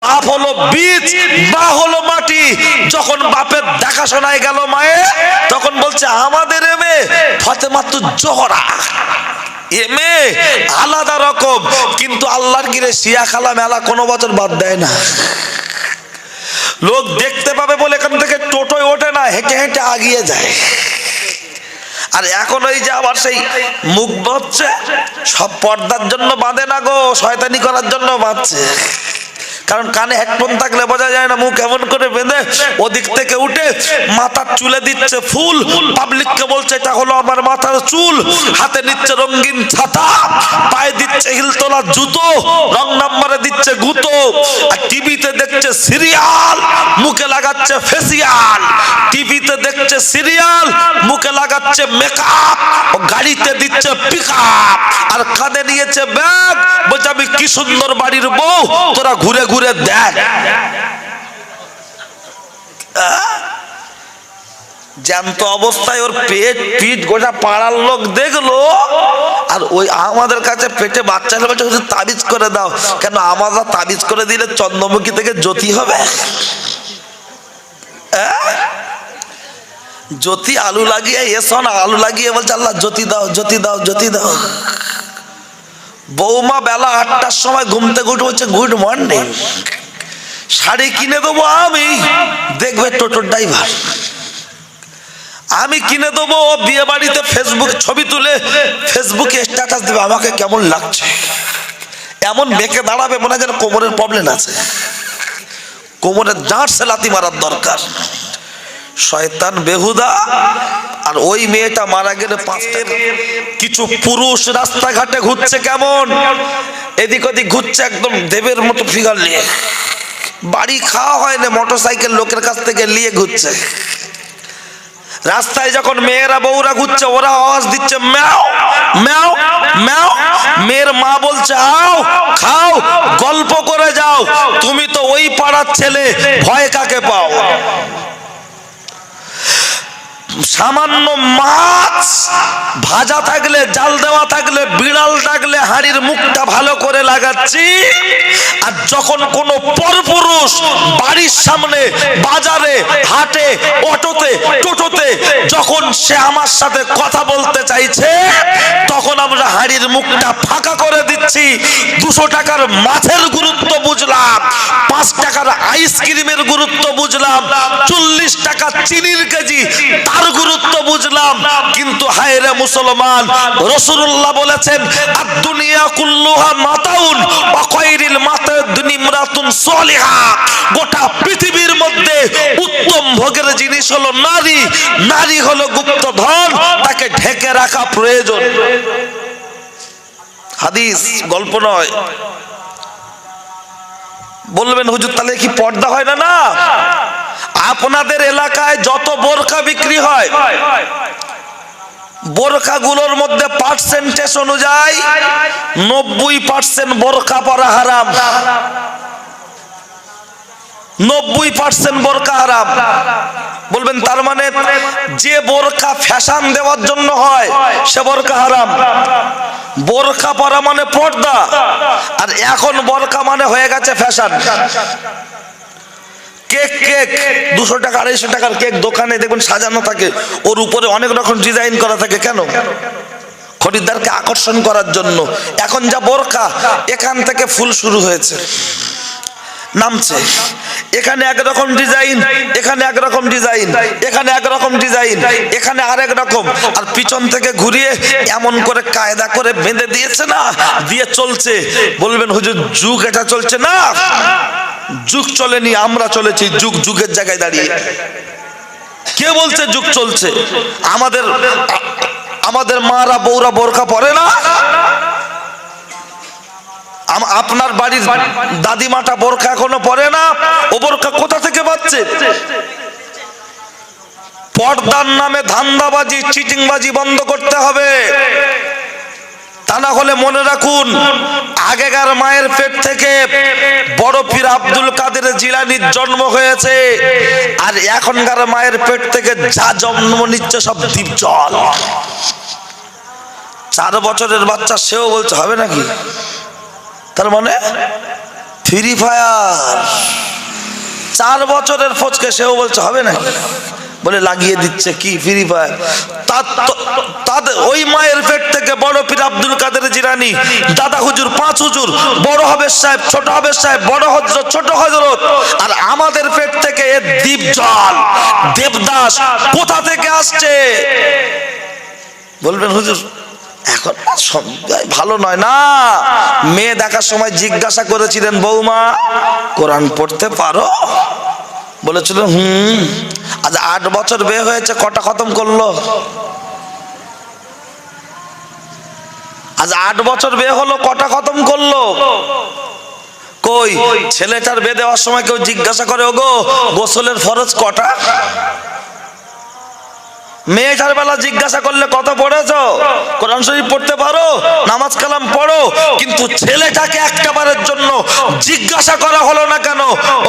বাপ হলো বীজ, মা হলো মাটি। যখন বাপের দেখাশোনায় গেল মায়ে, তখন বলছে আমাদের মেয়ে ফাতেমাতু জোহরা, এ মেয়ে আলাদা রকম। কিন্তু আল্লাহর গিরে শিয়া খালা মেলা কোনো বছর বাদ দেয় না। লোক দেখতে পাবে বলে এখান থেকে টোটোয় ওঠে না, হেঁটে হেঁটে আগিয়ে যায়। আর এখন ওই যে আবার সেই মুখ বাঁধছে, সব পর্দার জন্য বাঁধে না গো, শয়তানি করার জন্য বাঁধছে। কারণ কানে হেডফোন থাকলে বোঝা যায় না, মুখ এমন করে বেঁধে ওদিক থেকে উঠে মাথার চুলে দিচ্ছে ফুল, পাবলিককে বলছে এটা হলো আমার মাথার চুল, হাতে নিচ্ছে রঙিন ছাতা, পায়ে দিচ্ছে হিলতলা জুতো, রং নাম্বারে দিচ্ছে গুতো, আর টিভিতে দেখছে সিরিয়াল, মুখে লাগাচ্ছে ফেসিয়াল। টিভিতে দেখছে সিরিয়াল, মুখে লাগাচ্ছে মেকআপ, ও গাড়িতে দিচ্ছে পিকআপ, আর কাঁধে নিয়েছে ব্যাগ, বলছে আমি কি সুন্দর বাড়ির বউ, তোরা ঘুরে ঘুরে দেখ। জ্যান্ত অবস্থায় ওর পেট পিঠ গোটা পাড়ার লোক দেখলো, আর ওই আমাদের কাছে পেটে বাচ্চা হলে বলছে তাবিজ করে দাও। কেন আমরা তাবিজ করে দিলে চন্দ্রমুখী থেকে জ্যোতি হবে? জ্যোতি আলু লাগিয়ে এসো না, আলু লাগিয়ে বলছে আল্লাহ জ্যোতি দাও, জ্যোতি দাও, জ্যোতি দাও। বৌমা বেলা 8টার সময় ঘুম থেকে উঠে বলছে গুড মর্নিং, শাড়ি কিনে দেবো আমি, দেখবে টোটোর ড্রাইভার। আমি কিনে দেবো, বিয়ে বাড়িতে ফেসবুকে ছবি তুলে ফেসবুকে স্ট্যাটাস দেবে আমাকে কেমন লাগছে। এমন মেকে দাঁড়াবে মনে হয় যেন কোমরের প্রবলেম আছে, কোমরের জাঁট সেলাতি মারার দরকার। শয়তান বেহুদা। আর ওই মেয়েটা মারা গেলে পাঁচটার কিছু পুরুষ রাস্তাঘাটে ঘুরছে কেমন, এদিক ওদিক ঘুরছে একদম দেবের মতো ফিগার নিয়ে, বাড়ি খাওয়া হয় না, মোটরসাইকেল লোকের কাছ থেকে নিয়ে ঘুরছে। রাস্তায় যখন মেয়েরা বউরা ঘুরছে, ওরা আওয়াজ দিচ্ছে ম্যাও ম্যাও ম্যাও। মেয়ের মা বলছে আও খাও, গল্প করে যাও, তুমি তো ওই পাড়ার ছেলে, ভয় কাকে পাও? সামান্য মাছ ভাজা থাকলে, জাল দেওয়া থাকলে, বিড়াল ডাকলে হাড়ির মুখটা ভালো করে লাগাচ্ছি। আর যখন কোনো পরপুরুষ বাড়ির সামনে, বাজারে, হাটে, অটোতে, টোটোতে যখন সে আমার সাথে কথা বলতে চাইছে, তখন আমরা হাড়ির মুখটা ফাঁকা করে দিচ্ছি। 200 টাকার মাছের গুরুত্ব বুঝলাম, 5 টাকার আইসক্রিমের গুরুত্ব বুঝলাম, 40 টাকা চিনির কেজি তার গুরুত্ব বুঝলাম। কিন্তু হায় রে মুসলমান, রাসূলুল্লাহ বলেছেন আদ-দুনিয়া কুল্লুহা মাতাউন ওয়া খায়রুল মাতাউন ইমরাতুন সালিহা। গোটা পৃথিবীর মধ্যে উত্তম ভোগের জিনিস হলো নারী, নারী হলো গুপ্তধন, তাকে ঢেকে রাখা প্রয়োজন। হাদিস, গল্প নয়। বলবেন হুজুর তাহলে কি পর্দা হয় না? না, আপনাদের এলাকায় যত বোরকা বিক্রি হয়, বোরকাগুলোর মধ্যে পার্সেন্টেজ অনুযায়ী 90% বোরকা পরা হারাম। 90% বোরকা হারাম। বলবেন তার মানে যে বোরকা ফ্যাশন দেওয়ার জন্য হয় সে বোরকা হারাম। বোরকা পরা মানে পর্দা, আর এখন বোরকা মানে হয়ে গেছে ফ্যাশন। কেক কেক 200 টাকা 250 টাকার কেক দোকানে দেখবেন সাজানো থাকে, ওর উপরে অনেক রকম ডিজাইন করা থাকে। কেন? খরিদ্দারকে আকর্ষণ করার জন্য। এখন যা বোরকা, এখান থেকে ফুল শুরু হয়েছে, নামছে, এখানে একরকম ডিজাইন, এখানে একরকম ডিজাইন, এখানে একরকম ডিজাইন, এখানে আরেক রকম, আর পিছন থেকে ঘুরিয়ে এমন করে কায়দা করে বেঁধে দিয়েছে না, দিয়ে চলছে। বলবেন হুজুর যুগ এটা চলছে না? যুগ চলেনি, আমরা চলেছি যুগ, যুগের জায়গায় দাঁড়িয়ে। কে বলছে যুগ চলছে? আমাদের মারা বউরা বোরকা পরে না? আপনার বাড়ির দাদিমাটা বোরকা এখনো পরে না? ও বোরকা কোথা থেকে পাচ্ছে? পর্দার নামে ধান্দাবাজি, চিটিংবাজি বন্ধ করতে হবে। তা না হলে মনে রাখুন, আগেকার মায়ের পেট থেকে বড় পীর আব্দুল কাদের জিলানীর জন্ম হয়েছে, আর এখনকার মায়ের পেট থেকে যা জন্ম নিচ্ছে সব দ্বীপজল। 4 বছরের বাচ্চা, সেও বলছে হবে নাকি? তার মানে ফ্রি ফায়ার 4 বছরের ফচকে, সেও বলছে হবে না, বলে লাগিয়ে দিচ্ছে কি ফ্রি ফায়ার। তাদের ওই মায়ের পেট থেকে বড় পীর আব্দুল কাদের জিলানী, দাদা হুজুর, 5 হুজুর, বড় হাফেজ সাহেব, ছোট হাফেজ সাহেব, বড় হযরত, ছোট হযরত, আর আমাদের পেট থেকে এ দীপজল দেবদাস কোথা থেকে আসছে? বলবেন হুজুর এখন সব ভালো নয় না। মেয়ে দেখার সময় জিজ্ঞাসা করেছিলেন, বৌমা কোরআন পড়তে পারো? বলেছিলেন আজ 8 বছর বিয়ে হয়েছে, কটা খতম করলো? আজ 8 বছর বিয়ে হলো, কটা খতম করলো? কই ছেলেটার বিয়ে দেওয়ার সময় কেউ জিজ্ঞাসা করে, ওগো গোসলের ফরজ কটা? মেয়েটার বেলা জিজ্ঞাসা করলে কত পড়েছো, কোরআন শরীফ পড়তে পারো, নামাজ কালাম পড়ো, কিন্তু ছেলেটাকে একটাবারের জন্য জিজ্ঞাসা করা হলো না কেন,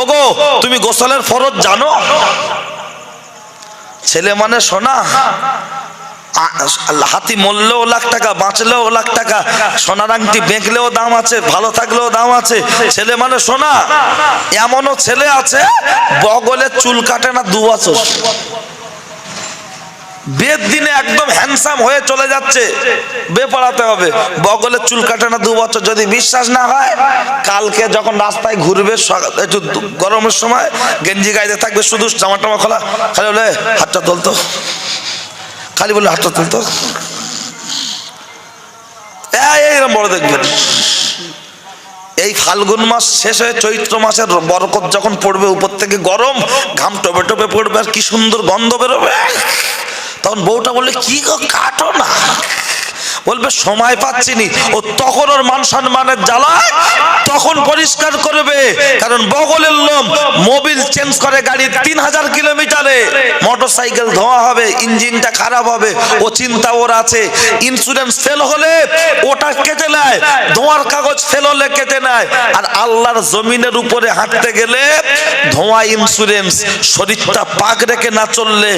ওগো তুমি গোসলের ফরজ জানো? ছেলে মানে সোনা, হাতি মরলেও লাখ টাকা, বাঁচলেও লাখ টাকা, সোনার আংটি বেঁকলেও দাম আছে, ভালো থাকলেও দাম আছে। ছেলে মানে সোনা। এমনও ছেলে আছে বগলে চুল কাটে না 2 বছর, বিয়ের দিনে একদম হ্যান্ডসাম হয়ে চলে যাচ্ছে, বিয়ে পড়াতে হবে, বগলে চুল কাটে না 2 বছর। যদি বিশ্বাস না হয়, কালকে যখন রাস্তায় ঘুরবে, একটু গরমের সময় গেঞ্জি গাইতে থাকবে, শুধু জামা টামা খোলা, খালি বলে হাতটা তুলতো, খালি বলে হাতটা তুলতো, এইরকম বড় দেখবেন। এই ফাল্গুন মাস শেষ হয়ে চৈত্র মাসের বরকত যখন পড়বে, উপর থেকে গরম, ঘাম টপে টপে পড়বে, আর কি সুন্দর গন্ধ বেরোবে, তখন বউটা বললে কি গো কাটো না, বলবে সময় পাচ্ছিনি। ও তখন ওর মান সম্মানের জ্বালায় তখন পরিষ্কার করবে, কারণ বগলের লোম মোবিল চেঞ্জ করে গাড়ি 3000 কিলোমিটারে, মোটরসাইকেল ধোয়া হবে, ইঞ্জিনটা খারাপ হবে, ও চিন্তা ওর আছে। ইন্স্যুরেন্স ফেল হলে ওটা কেটে নেয়, ধোঁয়ার কাগজ ফেল হলে কেটে নেয়। আর আল্লাহর জমিনের উপরে হাঁটতে গেলে ধোঁয়া ইন্স্যুরেন্স, শরীরটা পাক রেখে না চললে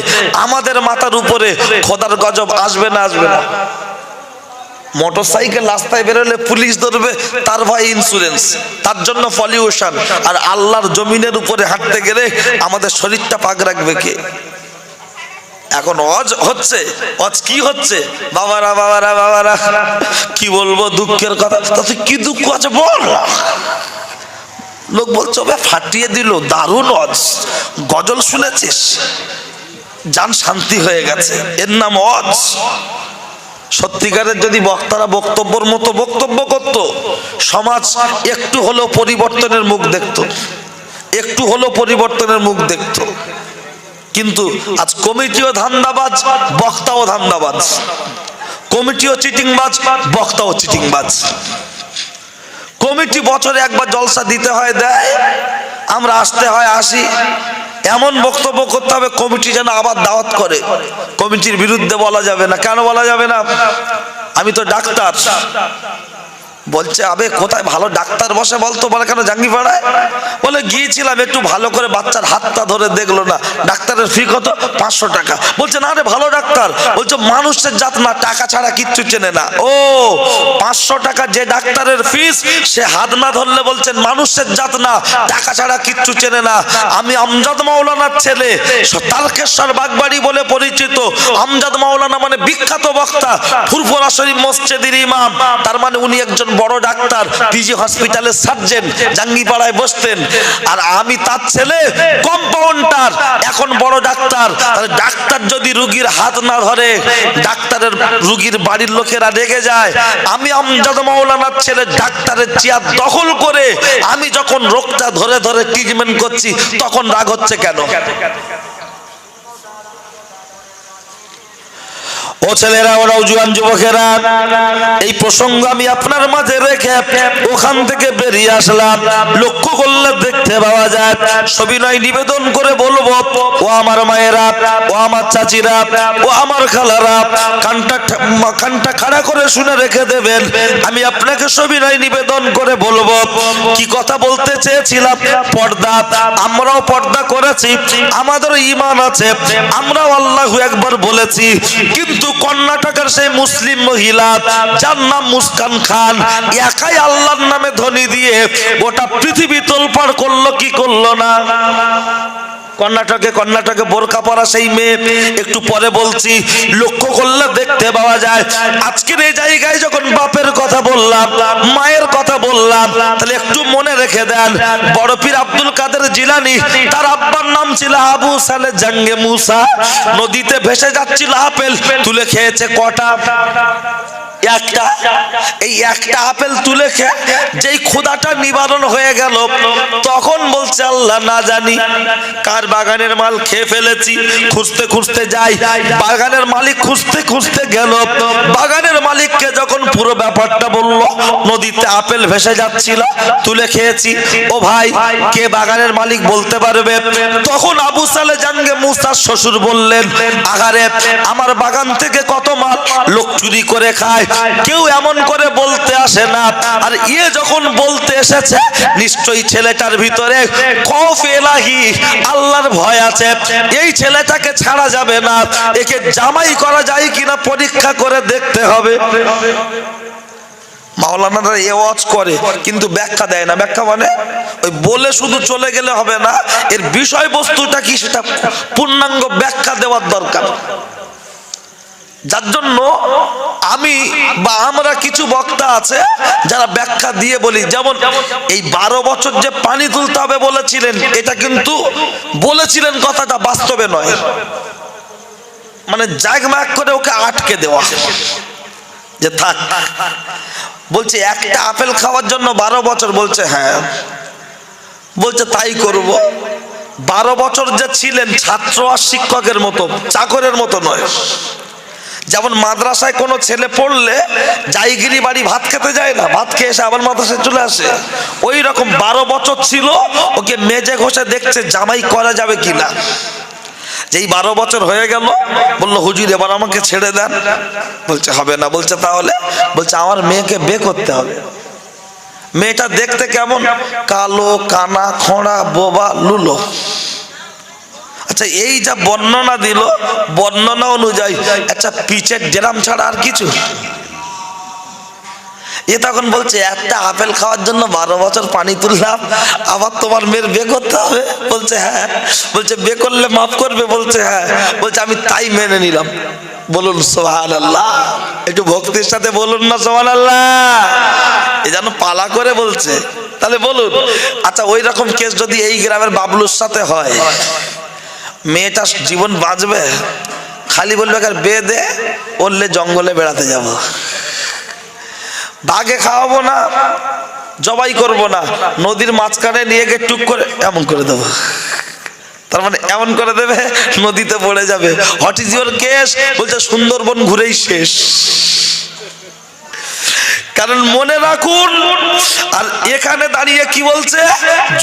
আমাদের মাথার উপরে খোদার গজব আসবে না? আসবে না? মোটরসাইকেল রাস্তায় বেরোলে পুলিশ ধরবে, তার ভয় ইন্স্যুরেন্স, তার জন্য পলিউশন। আর আল্লাহর জমিনের উপরে হাঁটতে গেলে আমাদের শরীরটা পাক রাখবে কে? এখন অজ হচ্ছে, অজ কি হচ্ছে? বাবারা বাবারা বাবারা, কি বলবো দুঃখের কথা। তাতে কি দুঃখ আছে বল? লোক বলছে ফাটিয়ে দিল, দারুণ অজ, গজল শুনেছিস, জান শান্তি হয়ে গেছে, এর নাম অজ। সত্যিকারের যদি বক্তারা বক্তব্যের মতো বক্তব্য করত, সমাজ একটু হলেও পরিবর্তনের মুখ দেখত, একটু হলেও পরিবর্তনের মুখ দেখত। কিন্তু আজ কমিটিও ধান্দাবাজ, বক্তাও ধান্দাবাজ, কমিটিও চিটিংবাজ, বক্তাও চিটিংবাজ। কমিটি বছরে একবার জলসা দিতে হয়, দেয়, আমরা আসতে হয়, আসি, এমন বক্তব্য করতে হবে কমিটি যেন আবার দাওয়াত করে। কমিটির বিরুদ্ধে বলা যাবে না। কেন বলা যাবে না? আমি তো ডাক্তার। বলছে আবে কোথায় ভালো ডাক্তার বসে বলতো? বলে কেন জাঙ্গিপাড়ায়? বলে গিয়েছিলাম, একটু ভালো করে বাচ্চার হাতটা ধরে দেখলো না। ডাক্তারের ফি কত? 500 টাকা। বলছে না রে ভালো ডাক্তার। বলছে মানুষের জাত না, টাকা ছাড়া কিচ্ছু চেনে না। ও 500 টাকা যে ডাক্তারের ফিস, সে হাত না ধরলে বলছেন মানুষের জাত না, টাকা ছাড়া কিচ্ছু চেনে না। আমি আমজাদ মাওলানার ছেলে, তারকেশ্বর বাগবাড়ি বলে পরিচিত। আমজাদ মাওলানা মানে বিখ্যাত বক্তা, ফুরফুরা শরীফ মসজিদের ইমাম, তার মানে উনি একজন বড় ডাক্তার, পিজি হসপিটালের সার্জন, জাঙ্গিপাড়ায় বসতেন। আর আমি তার ছেলে, কম্পাউন্ডার, এখন বড় ডাক্তার। ডাক্তার যদি রুগীর হাত না ধরে, ডাক্তারের রুগীর বাড়ির লোকেরা রেগে যায়। আমি আমজাদ মাওলানার ছেলে ডাক্তারের চেয়ার দখল করে আমি যখন রোগটা ধরে ধরে ট্রিটমেন্ট করছি, তখন রাগ হচ্ছে কেন? ও ছেলেরা, ওরাও জুয়ান যুবকেরা, এই প্রসঙ্গ আমি আপনার মাঝে রেখে ওখান থেকে বেরিয়ে আসলাম। লক্ষ্য করলে দেখতে দেখতে পাওয়া যায়। সবিনয় নিবেদন করে বলবো, ও আমার মায়েরা, ও আমার চাচিরা, ও আমার খালারা, কানটা খাড়া করে শুনে রেখে দেবেন। আমি আপনাকে সবিনয় নিবেদন করে বলবো, কি কথা বলতে চেয়েছিলাম, পর্দা। আমরাও পর্দা করেছি, আমাদেরও ঈমান আছে, আমরাও আল্লাহু আকবার বলেছি। কিন্তু কর্ণাটকের সেই মুসলিম মহিলা যার নাম মুস্কান খান, একাই আল্লাহর নামে ধ্বনি দিয়ে গোটা পৃথিবী তোলপাড় করলো, কি করলো না? কর্ণাটকে বোরকা পরা সেই মেয়ে, একটু পরে বলছি, লক্ষ্য করলে দেখতে পাওয়া যায়। আজকের এই জায়গায় যখন বাপের কথা বললাম, মায়ের কথা বললাম, তাহলে একটু মনে রেখে দেন, বড় পীর আব্দুল কাদের জিলানী, তার আব্বার নাম ছিল আবু সালে জাঙ্গে মুসা। নদীতে ভেসে যাচ্ছিল আপেল, তুলে খেয়েছে কটা? একটা। এই একটা আপেল তুলে খেয়ে যেই ক্ষুধাটা নিবারণ হয়ে গেল, তখন বলছে আল্লাহ না জানি কার বাগানের মাল খেয়ে ফেলেছি। খুঁজতে খুঁজতে যাই, বাগানের মালিক খুঁজতে খুঁজতে গেল। বাগানের মালিককে যখন পুরো ব্যাপারটা বলল, নদীতে আপেল ভেসে যাচ্ছিল, তুলে খেয়েছি। ও ভাই, কে বাগানের মালিক বলতে পারবে? তখন আবু সালে জাঙ্গে মুসার শ্বশুর বললেন, আগারে আমার বাগান থেকে কত মাল লোক চুরি করে খায়, কেউ এমন করে বলতে আসে না। আর ইয়ে যখন বলতে এসেছে, নিশ্চয়ই ছেলেটার ভিতরে খৌফ ইলাহি, আল্লাহর ভয় আছে। এই ছেলেটাকে ছাড়া যাবে না, একে জামাই করা যায় কিনা পরীক্ষা করে দেখতে হবে। মাওলানারা এ ওয়াজ করে কিন্তু ব্যাখ্যা দেয় না। ব্যাখ্যা মানে ওই বলে শুধু চলে গেলে হবে না, এর বিষয়বস্তুটা কি সেটা পূর্ণাঙ্গ ব্যাখ্যা দেওয়ার দরকার। যার জন্য আমি বা আমরা কিছু বক্তা আছে যারা ব্যাখ্যা দিয়ে বলি। যেমন এই 12 বছর যে পানি তুলতে হবে বলেছিলেন, এটা কিন্তু বলেছিলেন, কথাটা বাস্তবে নয়, মানে জাগমাগ করে ওকে আটকে দেওয়া যে থাক। বলছে একটা আপেল খাওয়ার জন্য 12 বছর, বলছে হ্যাঁ। বলছে তাই করব। 12 বছর যে ছিলেন ছাত্র আর শিক্ষকের মতো, চাকরের মতো নয়। যেমন মাদ্রাসায় কোনো ছেলে পড়লে জায়গিরি বাড়ি ভাত খেতে যায় না, ভাত খেয়ে এসে আবার মাদ্রাসায় চলে আসে, ওই রকম 12 বছর ছিল। ওকে মেজে ঘষে দেখছে জামাই করা যাবে কিনা। যেই 12 বছর হয়ে গেল, বললো হুজুর এবার আমাকে ছেড়ে দেন। বলছে হবে না। বলছে তাহলে? বলছে আমার মেয়েকে বিয়ে করতে হবে। মেয়েটা দেখতে কেমন? কালো, কানা, খোঁড়া, বোবা, লুলো। আচ্ছা, এই যা বর্ণনা দিল, বর্ণনা অনুযায়ী আচ্ছা পিচের ড্রাম ছাড়া আর কিছু? এ তখন বলছে একটা আপেল খাওয়ার জন্য 12 বছর পানি তুললাম, আবার তোমার মেয়ের বিয়ে করতে হবে? বলছে হ্যাঁ। বলছে বিয়ে করলে মাফ করবে? বলছে হ্যাঁ। বলছে আমি তাই মেনে নিলাম। বলুন সুবহানাল্লাহ, একটু ভক্তির সাথে বলুন না সুবহানাল্লাহ। এই যেন পালা করে বলছে। তাহলে বলুন, আচ্ছা ওই রকম কেস যদি এই গ্রামের বাবলুর সাথে হয়, মেয়েটা জীবন বাঁচবে? খালি বলবে বিয়ে দে, বললে জঙ্গলে বেড়াতে যাব, বাঘে খাওয়াবো না, জবাই করব না, নদীর মাঝখানে নিয়ে গিয়ে টুক করে এমন করে দেবো। তার মানে এমন করে দেবে নদীতে পড়ে যাবে। What is your case? বলছে সুন্দরবন ঘুরেই শেষ। কারণ মনে রাখুন, আর এখানে দাঁড়িয়ে কি বলছে,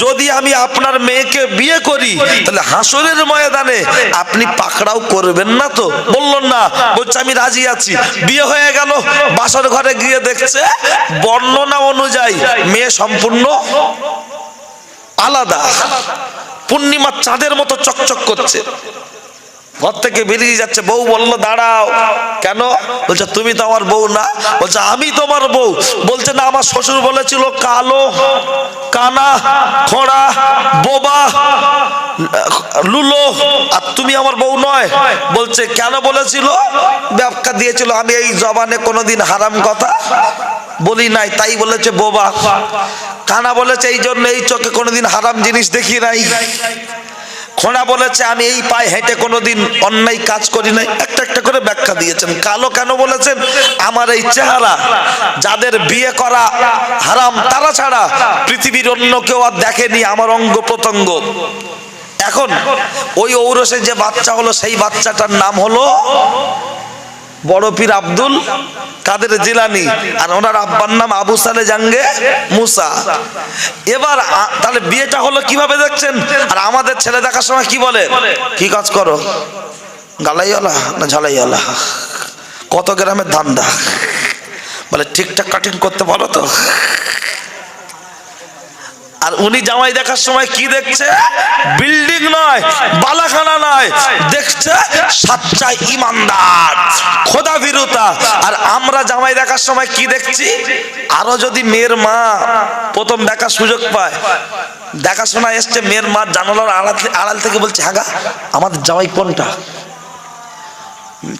যদি আমি আপনার মেয়েকে বিয়ে করি তাহলে হাসরের ময়দানে আপনি পাকড়াও করবেন না তো? বললেন না। বলছে আমি রাজি আছি। বিয়ে হয়ে গেল, বাসর ঘরে গিয়ে দেখছে বর্ণনা অনুযায়ী মেয়ে সম্পূর্ণ আলাদা, পূর্ণিমার চাঁদের মতো চকচক করছে। ঘর থেকে বেরিয়ে যাচ্ছে, বউ বললো দাঁড়াও। কেন? বলছে তুমি তো আমার বউ না। বলছে আমি তোমার বউ। বলছে না, আমার শ্বশুর বলেছিল কালো, কানা, খোঁড়া, বোবা, লুলো, আর তুমি আমার বউ নয়। বলছে কেন বলেছিল? ব্যাখ্যা দিয়েছিল, আমি এই জবানে কোনোদিন হারাম কথা বলি নাই, তাই বলেছে বোবা। কানা বলেছে এই জন্য এই চোখে কোনোদিন হারাম জিনিস দেখি নাই। খোঁড়া বলেছে আমি এই পায়ে হেঁটে কোনোদিন অন্যায় কাজ করি নাই। একটা একটা করে ব্যাখ্যা দিয়েছেন। কালো কেন বলেছেন? আমার এই চেহারা যাদের বিয়ে করা হারাম তারা ছাড়া পৃথিবীর অন্য কেউ আর দেখেনি আমার অঙ্গ প্রত্যঙ্গ। এখন ওই ঔরসে যে বাচ্চা হলো, সেই বাচ্চাটার নাম হলো বড় পীর আব্দুল কাদের জিলানী, আর ওনার আব্বার নাম আবু সালে জাঙ্গে মুসা। এবার তাহলে বিয়েটা হলো কিভাবে দেখছেন? আর আমাদের ছেলে দেখার সময় কি বলে, কি কাজ করো, গালাইওয়ালা না ঝালাইওয়ালা, কত গ্রামের ধান্দা, বলে ঠিকঠাক কাটিং করতে পারো তো। আর উনি জামাই দেখার সময় কি দেখছে? বিল্ডিং নয়, বালাখানা নয়, দেখছে সাচ্চা ইমানদার, খোদা ভীরুতা। আর আমরা জামাই দেখার সময় কি দেখছি? আরো যদি মেয়ের মা প্রথম দেখার সুযোগ পায়, দেখাশোনা এসছে, মেয়ের মা জানালার আড়াল থেকে বলছে, হ্যাঁ গা আমাদের জামাই কোনটা?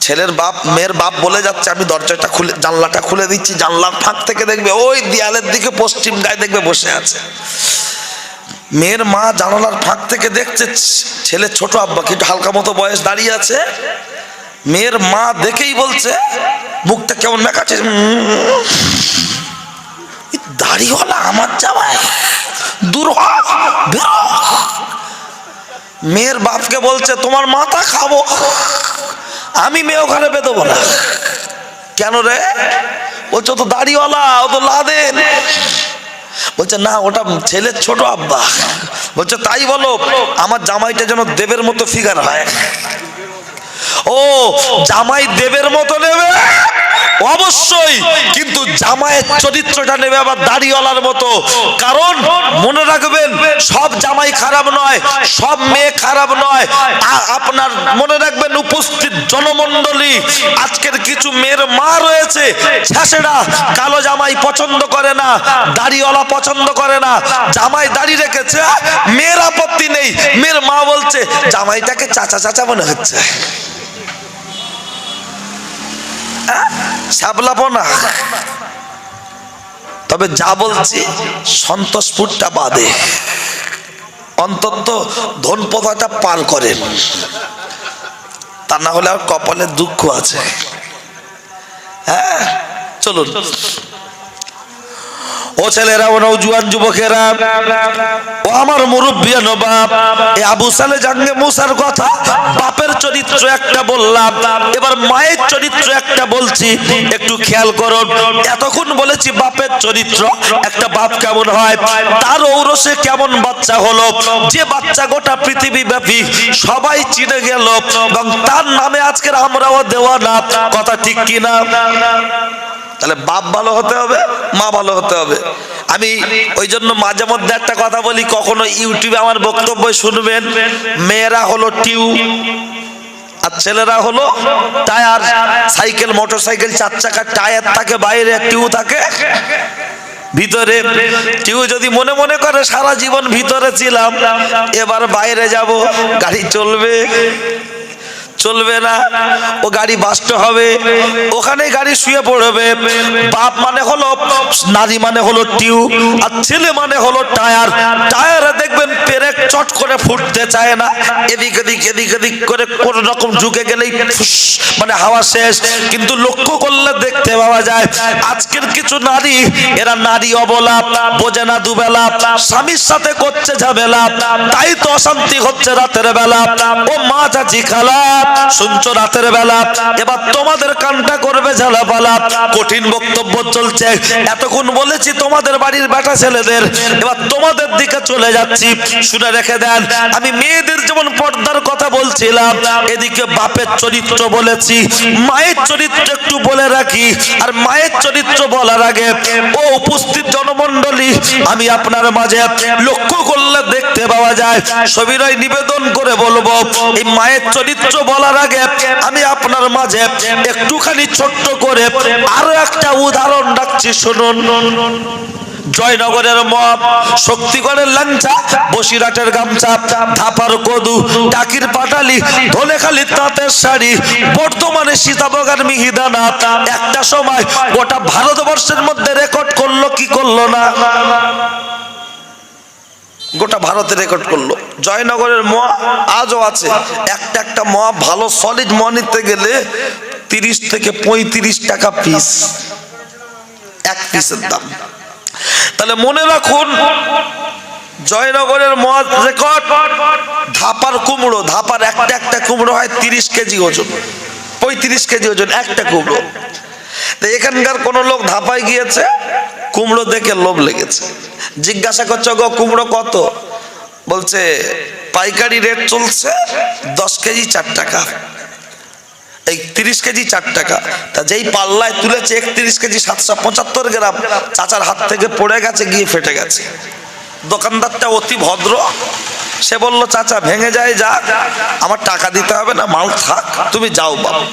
ছেলের বাপ মেয়ের বাপ বলে যাচ্ছে, আমি দরজাটা খুলে জানলাটা খুলে দিচ্ছি, জানলার ফাঁক থেকে দেখবে ওই দেয়ালের দিকে পশ্চিম গায়ে দেখবে বসে আছে। মেয়ের মা জানালার ফাঁক থেকে দেখছে ছেলে ছোট আব্বা কিন্তু হালকা মতো বয়স দাঁড়িয়ে আছে। মেয়ের মা দেখেই বলছে, মুখটা কেমন মেকাচ্ছে, দাড়িওয়ালা আমার জামাই, দূর হ, বেরো। মেয়ের বাপকে বলছে, তোমার মাথা খাবো, আমি মেয়ে ওখানে বেঁধবো না। কেন রে? বলছে তো দাড়িওয়ালা, ও তো লাদেন। বলছে না, ওটা ছেলের ছোট আব্বা। বলছে তাই বলো, আমার জামাইটা যেন দেবের মতো ফিগার হয়। ও জামাই দেবের মতো নেবে অবশ্যই, কিন্তু জামাইয়ের চরিত্রটা নেবে আবার দাড়িওয়ালার মতো। কারণ মনে রাখবেন, সব জামাই খারাপ নয়, সব মেয়ে খারাপ নয়। আপনার মনে রাখবেন, উপস্থিত জনমণ্ডলী, আজকের কিছু মেয়ের মা রয়েছে ছেঁচড়া, কালো জামাই পছন্দ করে না, দাড়িওয়ালা পছন্দ করে না। জামাই দাড়ি রেখেছে, মেয়ের আপত্তি নেই, মেয়ের মা বলছে জামাইটাকে চাচা চাচা মনে হচ্ছে, সাবলাপনা। তবে যা বলছি সন্তোষপুরটা বাদে, অন্তত ধনপদাটা পার করেন, তা না হলে আর কপালে দুঃখ আছে। হ্যাঁ চলুন ও ছেলেরা, ও নওজোয়ান যুবকেরা, ও আমার মুরব্বিয়ান বাপ, এই আবু সালে জাঙ্গে মুসার কথা, বাপের চরিত্র একটা বললাম, এবার মায়ের চরিত্র একটা বলছি, একটু খেয়াল করুন। এতক্ষণ বলেছি বাপের চরিত্র, একটা বাপ কেমন হয়, তার ঔরসে কেমন বাচ্চা হলো, যে বাচ্চা গোটা পৃথিবী ব্যাপী সবাই চিনে গেল, এবং তার নামে আজকের আমরাও দেওয়ানা। কথা ঠিক কিনা? তাহলে বাপ ভালো হতে হবে, মা ভালো হতে হবে। আমি ওই জন্য মাঝে মধ্যে একটা কথা বলি, কখনো ইউটিউবে আমার বক্তব্য শুনবেন, মেয়েরা হলো টিউ আর ছেলেরা হলো টায়ার। সাইকেল মোটর সাইকেল 4 চাকার টায়ার থাকে বাইরে, টিউ থাকে ভিতরে। টিউ যদি মনে মনে করে সারা জীবন ভিতরে ছিলাম, এবার বাইরে যাব, গাড়ি চলবে চলবে না, ও গাড়ি বাস্ট হবে, ওখানে গাড়ি শুয়ে পড়বে। বাপ মানে হলো নারী, মানে হলো টিউ, আর ছেলে মানে হলো টায়ার। টায়ারে দেখবেন পেরেক চট করে ফুটতে চায় না, এদিক এদিক এদিক এদিক করে কোন রকম ঝুঁকে গেলেই মানে হাওয়া শেষ। কিন্তু লক্ষ্য করলে দেখতে পাওয়া যায় আজকের কিছু নারী, এরা নারী অবলা, বোঝে না দুবেলা, স্বামীর সাথে করছে ঝামেলা, তাই তো অশান্তি হচ্ছে রাতের বেলা। ও মা চাচি খালা শুনছো রাতের বেলা, এবার তোমাদের কানটা করবে ঝালাপালা। কঠিন বক্তব্য চলছে, এতক্ষণ বলেছি তোমাদের বাড়ির বেটা ছেলেদের, এবার তোমাদের দিকে চলে যাচ্ছি, শুনে রেখে দেন। আমি মেয়েদের যেমন পর্দার কথা বলছিলাম, এদিকে বাপের চরিত্র বলেছি, মায়ের চরিত্র একটু বলে রাখি। আর মায়ের চরিত্র বলার আগে ও উপস্থিত জনমণ্ডলী, আমি আপনার মাঝে লক্ষ্য করলে দেখতে পাওয়া যায়, সবিনয় নিবেদন করে বলবো, এই মায়ের চরিত্র বলার আগে আমি আপনার মাঝে একটুখানি ছোট্ট করে আরো একটা উদাহরণ রাখছি, শুনুন। জয়নগরের মপ, শক্তিগড়ের লাঞ্চা, বসিরহাটের গামছা, ধাপার কদু, টাকির পাটালি, ধনেখালির তাঁতের শাড়ি, বর্তমানে সীতাবগার মিহিদানা, একটা সময় গোটা ভারতবর্ষের মধ্যে রেকর্ড করলো কি করলো না? গোটা ভারতে রেকর্ড করলো। জয়নগরের মোয়া আজও আছে, একটা একটা মোয়া ভালো সলিড মোয়া নিতে গেলে 30 থেকে 35 টাকা পিস, এক পিসের দাম। তাহলে মনে রাখুন, জয়নগরের মোয়া রেকর্ড। ধাপার কুমড়ো, ধাপার একটা একটা কুমড়ো হয় 30 কেজি ওজন, 35 কেজি ওজন একটা কুমড়ো। তো এখানকার কোন লোক ধাপায় গিয়েছে, কুমড়ো দেখে লোভ লেগেছে, জিজ্ঞাসা করছে গো কুমড়ো কত? বলছে পাইকারি রেট চলছে 10 কেজি 4 টাকা, এই 30 কেজি 4 টাকা। তা যেই পাল্লায় তুলেছে 31 কেজি 775 গ্রাম, চাচার হাত থেকে পড়ে গেছে, গিয়ে ফেটে গেছে। দোকানদারটা অতি ভদ্র, সে বলল চাচা ভেঙে যায় যা, আমার টাকা দিতে হবে না, মাল থাক, তুমি যাও বাবা।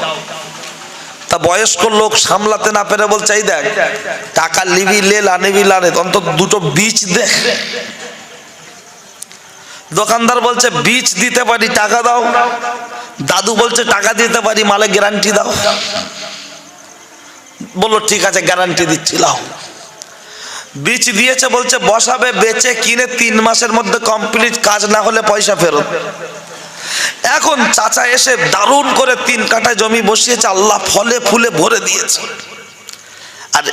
তা বয়স্ক লোক সামলাতে না পেরে বলছে এই দেখ, টাকা লিবি লে, লানিবি লানে, অন্তত দুটো বীজ দে। দোকানদার বলছে বীজ দিতে পারি, টাকা দাও। দাদু বলছে টাকা দিতে পারি, মালে গ্যারান্টি দাও। বললো ঠিক আছে গ্যারান্টি দিচ্ছি, লাও। বীজ দিয়েছে, বলছে বসাবে, বেচে কিনে 3 মাসের মধ্যে কমপ্লিট, কাজ না হলে পয়সা ফেরত। এখন চাচা এসে দারুণ করে 3 কাঠা জমি বসিয়েছে, আল্লাহ ফলে ফুলে ভরে দিয়েছে। আর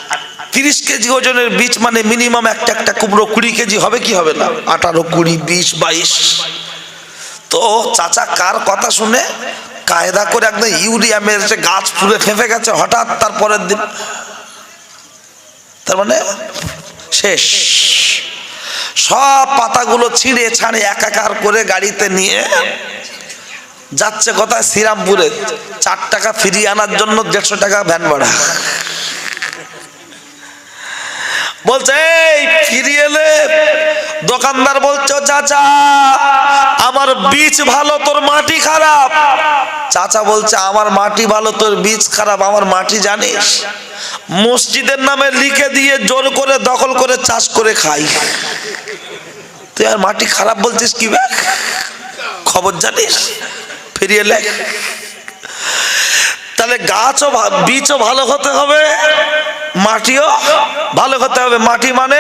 30 কেজি ওজনের বীজ মানে মিনিমাম একটা একটা কুমড়ো 20 কেজি হবে কি হবে না? 18, 20, 20, 22। তো চাচা কার কথা শুনে কায়দা করে একদম ইউরিয়া মেরেছে, গাছ পুড়ে ফেঁপে গেছে। হঠাৎ তার পরের দিন, তার মানে শেষ। সব পাতাগুলো ছিঁড়ে ছাড়ে একাকার করে গাড়িতে নিয়ে যাচ্ছে কোথায়? শ্রীরামপুরে। 4 টাকা ফিরিয়ে আনার জন্য 150 টাকা ভ্যান ভাড়া। বলছে এই ফিরিয়ে এলে, দোকানদার বলছে চাচা আমার বীজ ভালো, তোর মাটি খারাপ। চাচা বলছে আমার মাটি ভালো, তোর বীজ খারাপ। আমার মাটি জানিস? মসজিদের নামে লিখে দিয়ে জোর করে দখল করে চাষ করে খাই। তুই আর মাটি খারাপ বলছিস কি ব্যাগ? খবর জানিস? ফিরিয়ে লেখ। তাহলে গাছও বীজও ভালো হতে হবে, মাটিও ভালো হতে হবে। মাটি মানে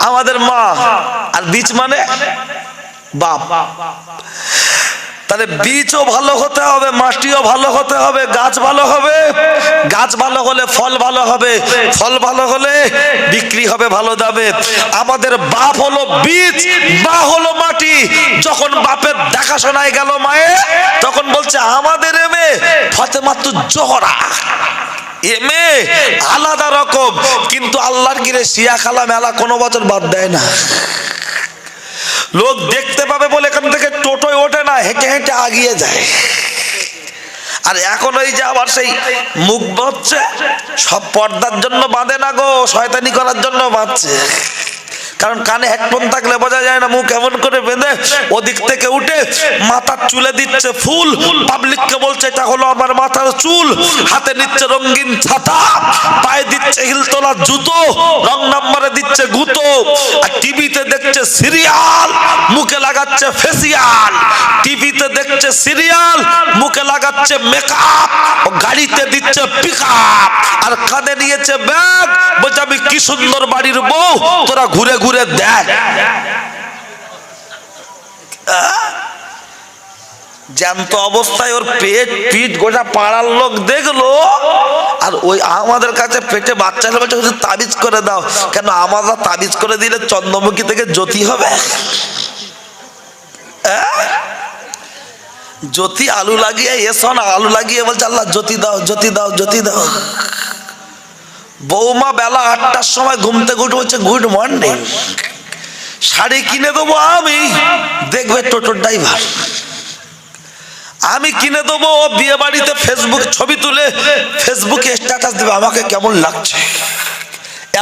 আমাদের মা, আর বীজ মানে বাপ। তাহলে বীজও ভালো হতে হবে, মাটিও ভালো হতে হবে, গাছ ভালো হবে। গাছ ভালো হলে ফল ভালো হবে, ফল ভালো হলে বিক্রি হবে ভালো দামে। আমাদের বাপ হলো বীজ, মা হলো মাটি। যখন বাপের দেখাশোনায় গেল মায়ে, তখন বলছে আমাদের মেয়ে ফাতেমাতুজ জোহরা, এ মেয়ে আলাদা রকম। কিন্তু আল্লাহর গিরে শিয়া খালা মেলা কোনো বছর বাদ দেয় না। লোক দেখতে পাবে বলে এখান থেকে টোটোয় ওঠে না, হেঁটে হেঁটে আগিয়ে যায়। আর এখন ওই যে আবার সেই মুখ বাঁধছে, সব পর্দার জন্য বাঁধে না গো, শয়তানি করার জন্য বাঁধছে। কারণ কানে হেডফোন থাকলে বোঝা যায় না, মুখ এমন করে বেঁধে ওদিক থেকে উঠে মাথার চুলে দিচ্ছে ফুল, পাবলিককে বলছে এটা হলো আমার মাথার চুল। হাতে নিচ্ছে রঙিন ছাতা, পায়ে দিচ্ছে হিলতোলা জুতো, রং নাম্বারে দিচ্ছে গুতো। আর টিভিতে দেখছে সিরিয়াল, মুখে লাগাচ্ছে ফেসিয়াল। টিভিতে দেখছে সিরিয়াল, মুখে লাগাচ্ছে মেকআপ, ও গাড়িতে দিচ্ছে পিকআপ। আর কাঁধে নিয়েছে ব্যাগ, বলছে আমি কি সুন্দর বাড়ির বউ, তোরা ঘুরে ঘুরে দেখ। জ্যান্ত অবস্থায় ওর পেট পিঠ গোটা পাড়ার লোক দেখলো। আর ওই আমাদের কাছে পেটে বাচ্চা হলে বলছে তাবিজ করে দাও। কেন আমরা তাবিজ করে দিলে চন্দ্রমুখী থেকে জ্যোতি হবে? জ্যোতি আলু লাগিয়ে এসো না, আলু লাগিয়ে বলছে আল্লাহ জ্যোতি দাও, জ্যোতি দাও, জ্যোতি দাও। বৌমা বেলা 8টার সময় ঘুম থেকে উঠে বলছে গুড মর্নিং, শাড়ি কিনে দেবো আমি, দেখবে টোটোর ড্রাইভার। আমি কিনে দেবো, বিয়ে বাড়িতে ফেসবুকে ছবি তুলে ফেসবুকে স্ট্যাটাস দেবে আমাকে কেমন লাগছে।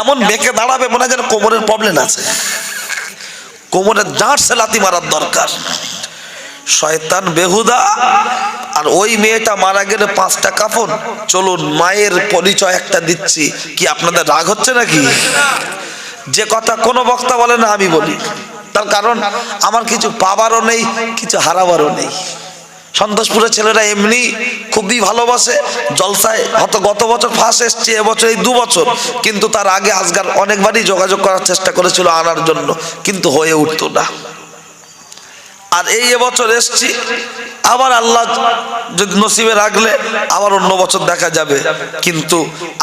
এমন বেঁকে দাঁড়াবে মনে হয় যেন কোমরের প্রবলেম আছে, কোমরের জাঁট সেলাতি মারার দরকার। শয়তান বেহুদা। আর ওই মেয়েটা মারা গেলে 5টা কাফন। চলুন মায়ের পরিচয় একটা দিচ্ছি, কি আপনাদের রাগ হচ্ছে নাকি? যে কথা কোনো বক্তা বলে না আমি বলি, তার কারণ আমার কিছু পাবারও নেই, কিছু হারাবারও নেই। সন্তোষপুরের ছেলেরা এমনি খুবই ভালোবাসে, জলসায় হয়তো গত বছর ফার্স্ট এসছে, এবছর এই 2 বছর। কিন্তু তার আগে আজকাল অনেকবারই যোগাযোগ করার চেষ্টা করেছিল আনার জন্য, কিন্তু হয়ে উঠতো না। আর এই এবছর এসছি, আবার আল্লাহ যদি নসিবে রাখলে আবার অন্য বছর দেখা যাবে। কিন্তু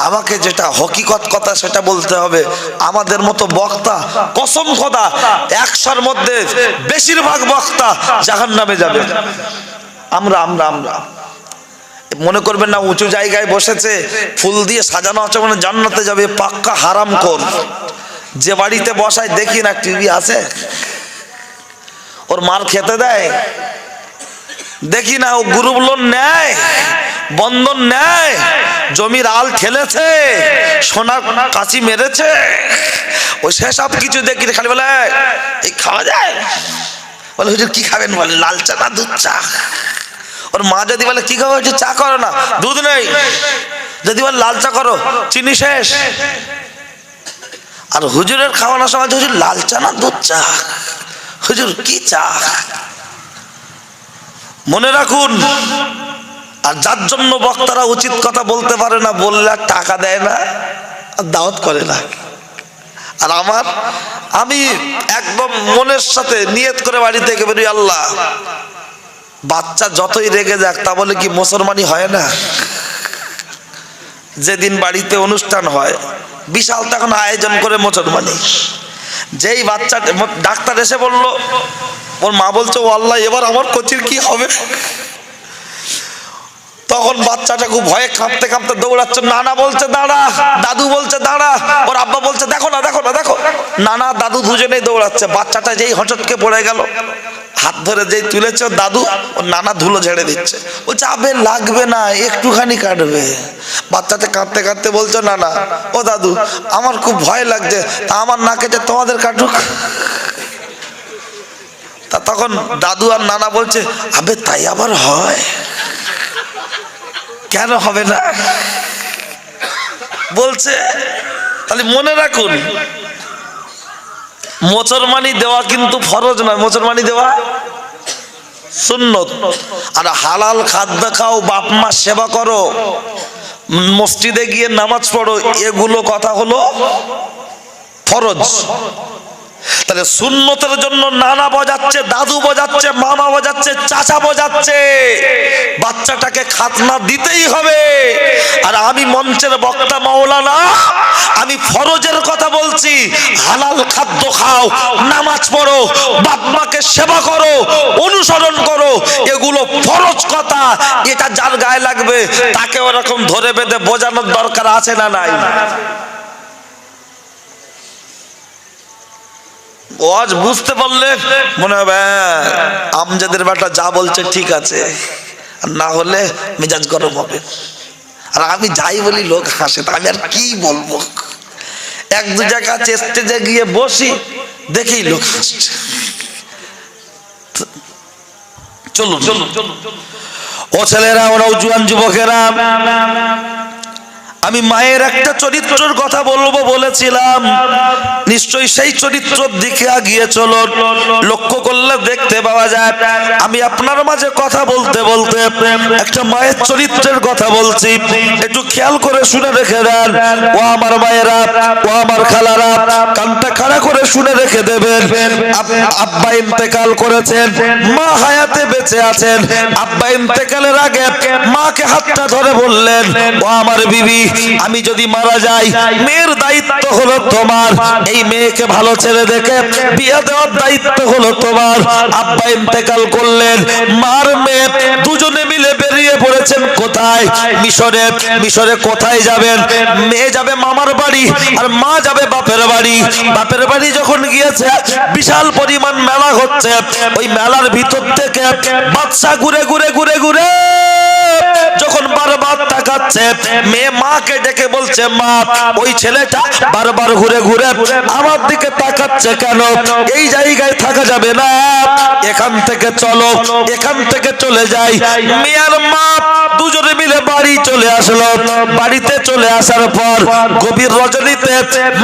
আমাকে যেটা হকিকত কথা সেটা বলতে হবে, আমাদের মতো বক্তা কসম খোদা 100-র মধ্যে বেশিরভাগ বক্তা জাহান্নামে যাবে। আমরা মনে করবেন না উঁচু জায়গায় বসেছে, ফুল দিয়ে সাজানো আছে মানে জান্নাতে যাবে, পাক্কা হারামখোর। যে বাড়িতে বসায় দেখি না টিভি আছে, ওর মার খেতে দেয় দেখি না, ও গ্রুপ লোন নেয়, বন্ধন নেয়, জমির আল ঠেলেছে, সোনার কাঁচি মেরেছে, ওই সেসব কিছু দেখি খালি বলে এই খাওয়া যায়। বলে হুজুর কি খাবেন? বলে লাল চা না দুধ চা। ওর মা যদি বলে কি খাবো? চা করো না, দুধ নেই। যদি বলে লাল চা করো, চিনি শেষ। আর হুজুরের খাওয়ানোর সময় হুজুর লাল চা না দুধ চা, হুজুর কি চা। মনে রাখুন, আর যার জন্য বক্তারা উচিত কথা বলতে পারে না, বললে আর টাকা দেয় না আর দাওয়াত করে না। আর আমি একদম মনের সাথে নিয়ত করে বাড়ি থেকে বেরোই, আল্লাহ বাচ্চা যতই রেগে যাক, তা বলে কি মুসলমানি হয় না? যেদিন বাড়িতে অনুষ্ঠান হয় বিশাল তখন আয়োজন করে মুসলমানি। যেই বাচ্চা ডাক্তার এসে বলল, ওর মা বলছে ও আল্লাহ এবার আমার কচির কি হবে? তখন বাচ্চাটা খুব ভয়ে কাঁপতে কাঁপতে দৌড়াচ্ছে। নানা বলছে দাঁড়া, দাদু বলছে দাঁড়া, ওর আব্বা বলছে দেখো না দেখো না দেখো। নানা দাদু দুজনেই দৌড়াচ্ছে। বাচ্চাটা যেই হঠাৎকে পড়ে গেল, হাত ধরে যেই তুলেছে দাদু, ওর নানা ধুলো ঝেড়ে দিচ্ছে। বলছে আবে লাগবে না, একটুখানি কাটবে। বাচ্চাটা কাঁদতে কাঁদতে বলছে নানা ও দাদু আমার খুব ভয় লাগছে, তা আমার না কেটে তোমাদের কাটুক। তা তখন দাদু আর নানা বলছে আবে তাই আবার হয়? কেন হবে না? বলছে তাহলে মনে রাখুন, মুসলমানি দেওয়া কিন্তু ফরজ নয়, মুসলমানি দেওয়া সুন্নত। আর হালাল খাদ্য খাও, বাপ মা সেবা করো, মসজিদে গিয়ে নামাজ পড়ো, এগুলো কথা হলো ফরজ। তাহলে সুন্নতের জন্য নানা বোঝাচ্ছে, দাদু বোঝাচ্ছে, মামা বোঝাচ্ছে, চাচা বোঝাচ্ছে, বাচ্চাটাকে খাতনা দিতেই হবে। আর আমি মঞ্চের বক্তা মাওলানা, আমি ফরজের কথা বলছি। হালাল খাদ্য খাও, নামাজ পড়ো, বাপ মাকে সেবা করো, অনুসরণ করো, এগুলো ফরজ কথা। এটা যার গায়ে লাগবে তাকে ওরকম ধরে বেঁধে বোঝানোর দরকার আছে না নাই? ওয়াজ বুঝতে পারলে মনে হবে আমজাদের বেটা যা বলছে ঠিক আছে, আর না হলে মেজাজ গরম হবে। আর আমি যাই বলি লোক হাসে, তা আমি আর কি বলবো? এক দু জায়গা স্টেজে গিয়ে বসি, দেখেই লোক হাসছে। চলুন চলুন ও ছেলেরা, ওরাও জুয়ান যুবকেরা, আমি মায়ের একটা চরিত্রের কথা বলবো বলেছিলাম, নিশ্চয়ই সেই চরিত্রের দিকে এগিয়ে চলুন। লক্ষ্য করলে দেখতে পাওয়া যায় আমি আপনার মাঝে কথা বলতে বলতে একটা মায়ের চরিত্রের কথা বলছি। একটু খেয়াল করে শুনে রেখে দেন ও আমার মায়েরা, ও আমার খালারা, কানটা খাড়া করে শুনে রেখে দেবেন। আব্বা ইন্তেকাল করেছেন, মা হায়াতে বেঁচে আছেন। আব্বা ইন্তেকালের আগে মাকে হাতটা ধরে বললেন ও আমার বিবি, আমি যদি মারা যাই মেয়ের দায়িত্ব হলো তোমার, এই মেয়েকে ভালো ছেলে দেখে বিয়ে দেওয়ার দায়িত্ব হলো তোমার। আব্বা ইন্তেকাল করলেন, মার মেয়ে দুজনে মিলে বেরিয়ে পড়েছেন কোথায়? মিশরে। মিশরে কোথায় যাবেন? মেয়ে যাবে মামার বাড়ি আর মা যাবে বাপের বাড়ি। বাপের বাড়ি যখন গিয়েছে, বিশাল পরিমাণ মেলা হচ্ছে। ওই মেলার ভিতর থেকে বাদশা ঘুরে ঘুরে ঘুরে ঘুরে যখন বারবার তাকাচ্ছে, মেয়ে মাকে ডেকে বলছে মা, ওই ছেলেটা বারবার ঘুরে ঘুরে আমার দিকে তাকাচ্ছে কেন? এই জায়গায় থাকা যাবে না, এখান থেকে চলো, এখান থেকে চলে যাই। মেয়ের মা দুজনে মিলে বাড়ি চলে আসলো। বাড়িতে চলে আসার পর গভীর রজনীতে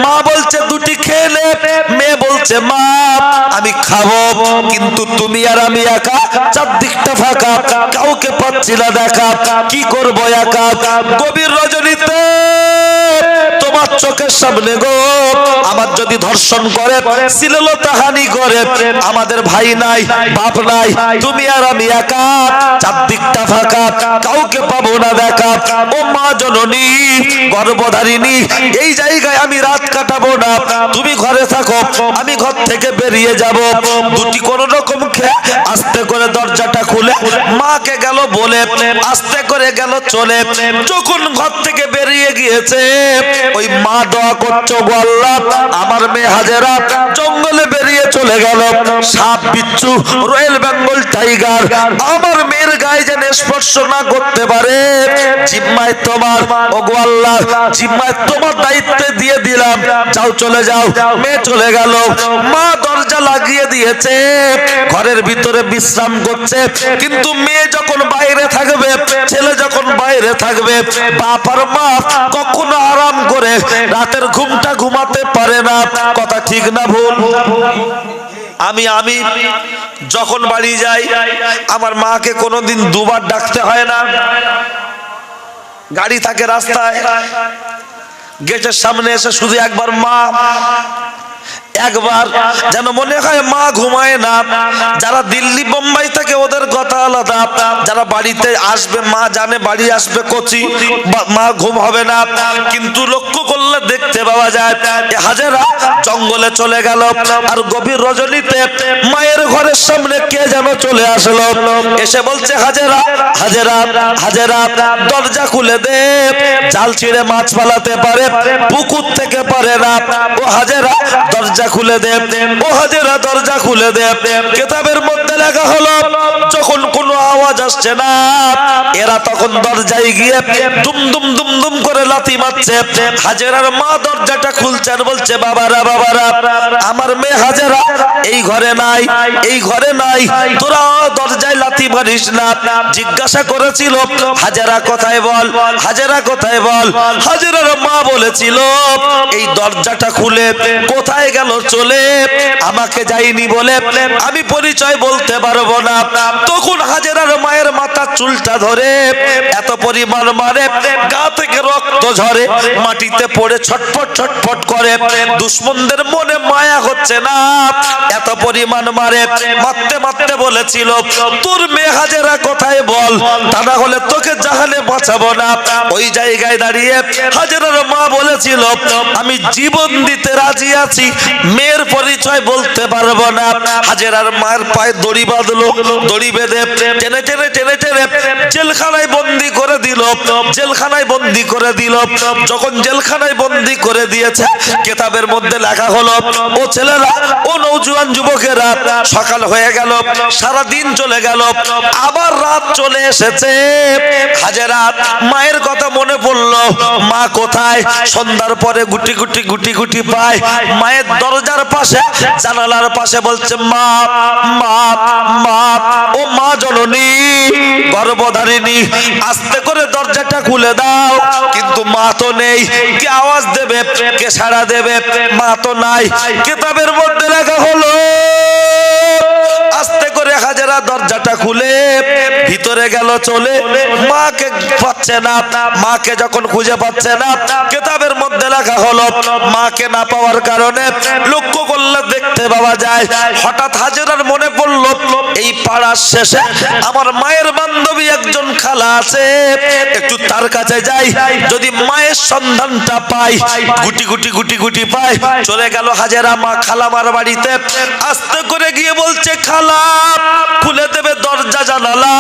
মা বলছে দুটি খেয়ে নে। মেয়ে বলছে মা আমি খাবো, কিন্তু তুমি আর আমি একা, চারদিকটা ফাঁকা, কাউকে পাচ্ছি না দেখা, কি করবো একা? গভীর রজনীতে তোমার চোখের সামনে গো আমার যদি ধর্ষণ করে, শ্লীলতাহানি করে, আমাদের ভাই নাই, বাপ নাই, তুমি আর আমি একা, চারদিকটা ফাঁকা, কাউকে পাবো না দেখা। ও মা জননী, গর্ভধারিণী, এই জায়গায় আমি রাত কাটাবো না, তুমি ঘরে থাকো, আমি ঘর থেকে বেরিয়ে যাব। দুটি কোন রকম খেয়ে আস্তে করে দরজাটা খুলে মাকে গেল বলে আস্তে করে গেল চলে। যখন ঘর থেকে বেরিয়ে গিয়েছে ওই মা দোয়া করছে, গো আল্লাহ আমার মেয়ে হাজেরা জঙ্গলে বেরিয়ে চলে গেল, সাপ বিচ্ছু রয়্যাল বেঙ্গল টাইগার আমার মেয়ের গায়ে যেন স্পর্শ না করতে পারে, জিম্মায় তোমার, ও গো আল্লাহ জিম্মায় তোমার দায়িত্বে দিয়ে দিলাম, যাও চলে যাও। মেয়ে চলে গেল। মা দরজা লাগিয়ে দিয়েছে, ঘরের ভিতরে বিশ্রাম করছে। কিন্তু মেয়ে যখন বাইরে থাকবে, ছেলে যখন বাইরে থাকবে, বাপ আর মা কখনো আরাম করে রাতের ঘুমটা ঘুমাতে পারে না। কথা ঠিক না ভুল? আমি যখন বাড়ি যাই আমার মাকে কোনোদিন দুবার ডাকতে হয় না। গাড়ি থাকে রাস্তায়, গেটের সামনে এসে শুধু একবার মা, একবার যেন মনে হয় মা ঘুমায় না। যারা দিল্লি বোম্বাই থেকে ওদের কথা আলাদা, যারা বাড়িতে আসবে মা জানে বাড়ি আসবে কচি, মা ঘুম হবে না। কিন্তু লক্ষ্য করলে দেখতে পাওয়া যায় হাজেরা জঙ্গলে চলে গেল, আর গভীর রজনীতে মায়ের ঘরের সামনে কে যেন চলে আসলো, এসে বলছে হাজেরা হাজেরা হাজেরা দরজা খুলে দে, জাল ছিঁড়ে মাছ পালাতে পারে, পুকুর থেকে পারে না। ও হাজেরা দরজা খুলে দে, ও হাজেরা দরজা খুলে দে। কিতাবের মধ্যে লেখা হলো যখন কোনো আওয়াজ আসছে না, এরা তখন দরজায় গিয়ে দুম দুম দুম দুম করে লাথি মারছে। হাজেরার মা দরজাটা খুলছে আর বলছে, বাবারা বাবারা আমার মেয়ে হাজেরা এই ঘরে নাই, এই ঘরে নাই, তোরা দরজায় লাথি মারিস না। জিজ্ঞাসা করেছিল হাজেরা কোথায় বল, হাজেরা কোথায় বল। হাজেরার মা বলেছিল এই দরজাটা খুলে কোথায় গেল চলে, আমাকে যাইনি বলে আমি পরিচয় বলতে পারবো না। তখন হাজেরার মায়ের মাথা চুলটা ধরে এত পরিমাণ মারে, গা থেকে রক্ত ঝরে, মাটিতে পড়ে ছটফট ছটফট করে। দুশ্মনদের মনে মায়া হচ্ছে না, এত পরিমাণ মারে। মারতে মারতে বলেছিল তোর মেয়ে হাজেরা কোথায় বল, তা না হলে তোকে জাহানে বাঁচাবো না। ওই জায়গায় দাঁড়িয়ে হাজেরার মা বলেছিল আমি জীবন দিতে রাজি আছি, মেয়ের পরিচয় বলতে পারবো না। হাজেরার মায়ের পায়ে দড়ি বাঁধলো, দড়ি বেঁধে টেনে টেনে টেনে টেনে জেলখানায় বন্দি করে দিল, জেলখানায় বন্দি করে দিল। যখন জেলখানায় বন্দি করে দিয়েছে, কিতাবের মধ্যে লেখা হলো ও ছেলেরা, ও নওজোয়ান যুবকেরা, সকাল হয়ে গেল, সারা দিন চলে গেল, আবার রাত চলে এসেছে। হাজেরা মায়ের কথা মনে পড়লো, মা কোথায়? সন্ধ্যার পরে গুটি গুটি গুটি গুটি পায় মায়ের দরজার পাশে, জানালার পাশে, বলছে মা মা মা, ও মা জননী গর্ভধারিণী, আস্তে করে দরজাটা খুলে দাও। কিন্তু মা তো নেই, কে আওয়াজ দেবে, কে সাড়া দেবে? মা তো নাই। কিতাবের মধ্যে লেখা হলো আস্তে করে হাজেরা দরজাটা খুলে ভিতরে গেল চলে, মাকে পাচ্ছে না। মাকে যখন খুঁজে পাচ্ছে না, কিতাবের মধ্যে লেখা হলো মাকে না পাওয়ার কারণে লক্ষ্য করলে দেখতে পাওয়া যায় হঠাৎ হাজেরার মনে পড়লো এই পাড়ার শেষে আমার মায়ের বান্ধবী একজন খালা আছে, একটু তার কাছে যাই, যদি মায়ের সন্ধানটা পাই। গুটি গুটি গুটি গুটি পাই। চলে গেল হাজেরা মা খালামার বাড়িতে, আস্তে করে গিয়ে বলছে খালা খুলে দেবে দরজা জানালা।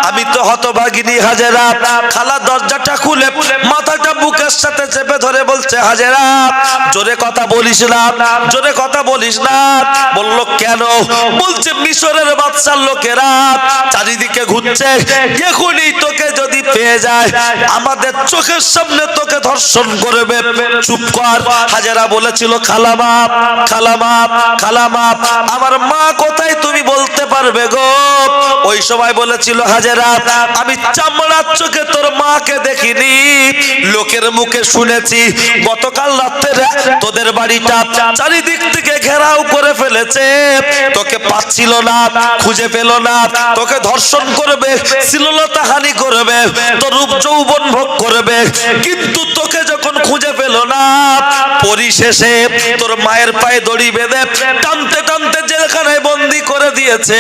আমি তো হতভাগিনী হাজেরা। খালা দরজাটা খুলে মাথাটা বুকের সাথে চেপে ধরে বলছে হাজেরা জোরে কথা বলিস না, জোরে কথা বলিস না। বললো কেন? বলছে মিশরের বাদশার লোকেরা চারিদিকে ঘুরছে, এখনই তোকে যদি পেয়ে যায় আমাদের চোখের সামনে তোকে ধর্ষণ করবে। চুপ কর। হাজেরা বলেছিল খালামা খালামা খালামা, আমার মা কোথায় তুমি বলতে পারবে গো? ওই সময় বলেছিল হাজেরা আমি চামড়ার চোখে তোর মাকে দেখিনি, লোকের মুখে শুনেছি গতকাল রাত্রে তোদের বাড়িটা চারিদিক থেকে ঘেরাও করে ফেলেছে, তোকে পাচ্ছিল না, খুঁজে পেল না, তোকে ধর্ষণ করবে, শ্লীলতাহানি করবে, তোর রূপ যৌবন ভোগ করবে। কিন্তু তোকে যখন খুঁজে পেল না, পরিশেষে তোর মায়ের পায়ে দড়ি বেঁধে টানতে টানতে জেলখানায় বন্দি করে দিয়েছে।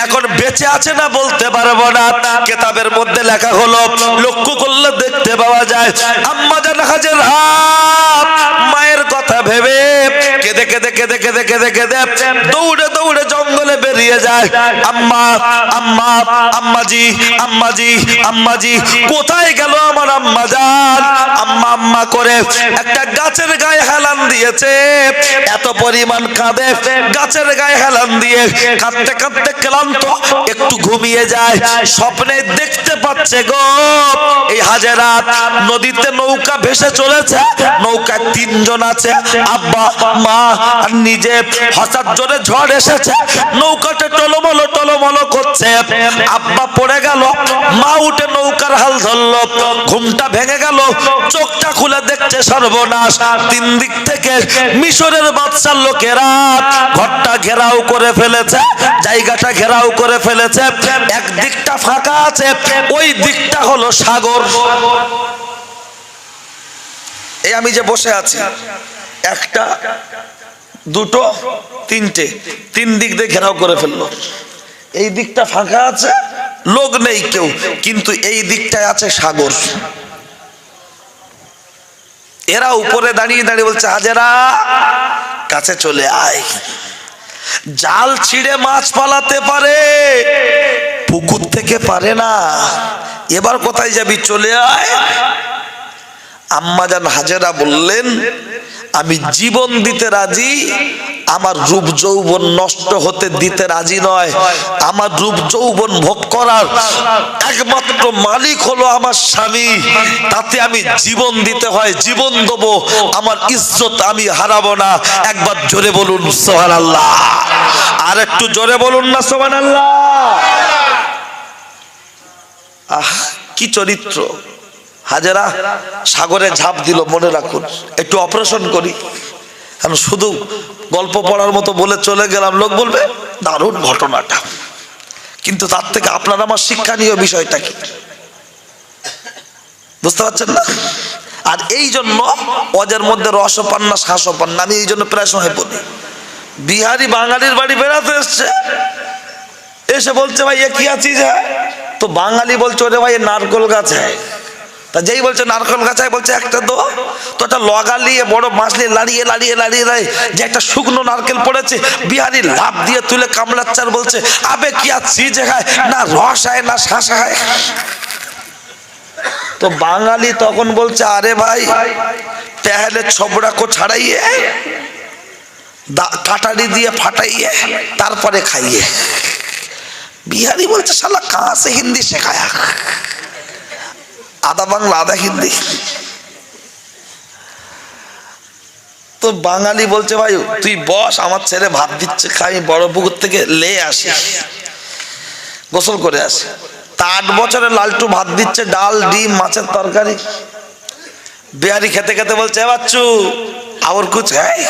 এখন বেঁচে আছে না বলতে পারবো না, কিতাবের মধ্যে লেখা হলো, লক্ষ্য করলে দেখতে পাওয়া যায় আম্মা জান হাজেরা মায়ের কথা ভেবে কেঁদে কেঁদে কেঁদে কেঁদে কেঁদে কেঁদে দৌড়ে দৌড়ে জঙ্গলে বেরিয়ে যায়। আম্মা আম্মা আম্মাজি আম্মাজি আম্মাজি, কোথায় গেল আমার আম্মা জান? আম্মা আম্মা করে একটা গাছের গায়ে হেলান দিয়েছে, এত পরিমাণ কাঁদে গাছের গায়ে হেলান দিয়ে কাঁদতে কাঁদতে ক্লান্ত একটু ঘুমিয়ে যায়। স্বপ্নে দেখতে পাচ্ছে গো এই হাজেরা নদীতে নৌকা ভেসে চলেছে, নৌকায় 3 জন আছে, আব্বা মা আর নিজে। হঠাৎ জোরে ঝড় এসেছে, নৌকাটা টলমলো টলমলো করছে। আব্বা পড়ে গেল, মা উঠে নৌকার হাল ধরলো, ঘুমটা ভেঙে গেল, চোখটা খুলে দেখছে সর্বনাশ। 3 দিক থেকে মিশরের বাদশার লোকেরা ঘরটা ঘেরাও করে ফেলেছে, জায়গাটা ঘেরাও করে ফেলেছে। এক দিকটা ফাঁকা আছে, ওই দিকটা হলো সাগর। এই আমি যে বসে আছি, একটা দুটো তিনটে, 3 দিক দিয়ে ঘেরাও করে ফেললো। এই দিকটা ফাঁকা আছে, লোক নেই কেউ, কিন্তু এই দিকটায় আছে সাগর। এরা উপরে দাঁড়িয়ে দাঁড়িয়ে বলছে, হাজেরা কাছে চলে আয়, জাল ছিঁড়ে মাছ পালাতে পারে, পুকুর থেকে পারে না, এবার কোথায় যাবি, চলে আয়। আম্মা জান হাজেরা বললেন, আমি জীবন দিতে রাজি, আমার রূপ যৌবন নষ্ট হতে দিতে রাজি নয়। আমার রূপ যৌবন ভোগ করার একমাত্র মালিক হলো আমার স্বামী, তাতে আমি জীবন দিতে হয়, জীবন দেবো, আমার ইজ্জত আমি হারাবো না। একবার জোরে বলুন সুবহানাল্লাহ, আর একটু জোরে বলুন না সুবহানাল্লাহ। আহ কি চরিত্র! হাজেরা সাগরে ঝাঁপ দিল, মনে রাখুন, একটু অপারেশন করি, কারণ শুধু গল্প পড়ার মতো বলে চলে গেলাম, লোক বলবে দারুণ ঘটনাটা, কিন্তু তার থেকে আপনার আমার শিক্ষণীয় বিষয়টা কি বুঝতে পারছেন না? আর এই জন্য ওদের মধ্যে রসও পান না, শ্বাসও পান না। আমি এই জন্য প্রায় সময় বলি, বিহারি বাঙালির বাড়ি বেড়াতে এসছে, এসে বলছে ভাই এ কি আছিস, তো বাঙালি বলছে ওরে ভাই নারকোল গাছ হ্যাঁ। তা যেই বলছে নারকল গাছায়, বলছে একটা তো একটা লগা নিয়ে বড় মাছ নিয়ে লাড়িয়ে লাড়িয়ে লাড়িয়ে লাড়িয়ে যে একটা শুকনো নারকেল পড়েছে, বিহারি লাভ দিয়ে তুলে কামড়াচ্ছে আর বলছে আবে কি আছি যে খায় না, রস হয় না শ্বাস হয়। তো বাঙালি তখন বলছে আরে ভাই পেহলে ছবড়া কো ছাড়াইয়ে কাটারি দিয়ে ফাটাইয়ে তারপরে খাইয়ে। বিহারি বলছে শালা কাহা সে হিন্দি শেখায়া, আধা বাংলা আধা হিন্দি। তো বাঙালি বলছে ভাই তুই বস, আমার ছেলে ভাত দিচ্ছে, খাই, বড় পুকুর থেকে লে আসি, গোসল করে আসি। তা 8 বছরের লালটু ভাত দিচ্ছে, ডাল ডিম মাছের তরকারি। বিহারি খেতে খেতে বলছে বাচ্চু আর কুছ হ্যায়।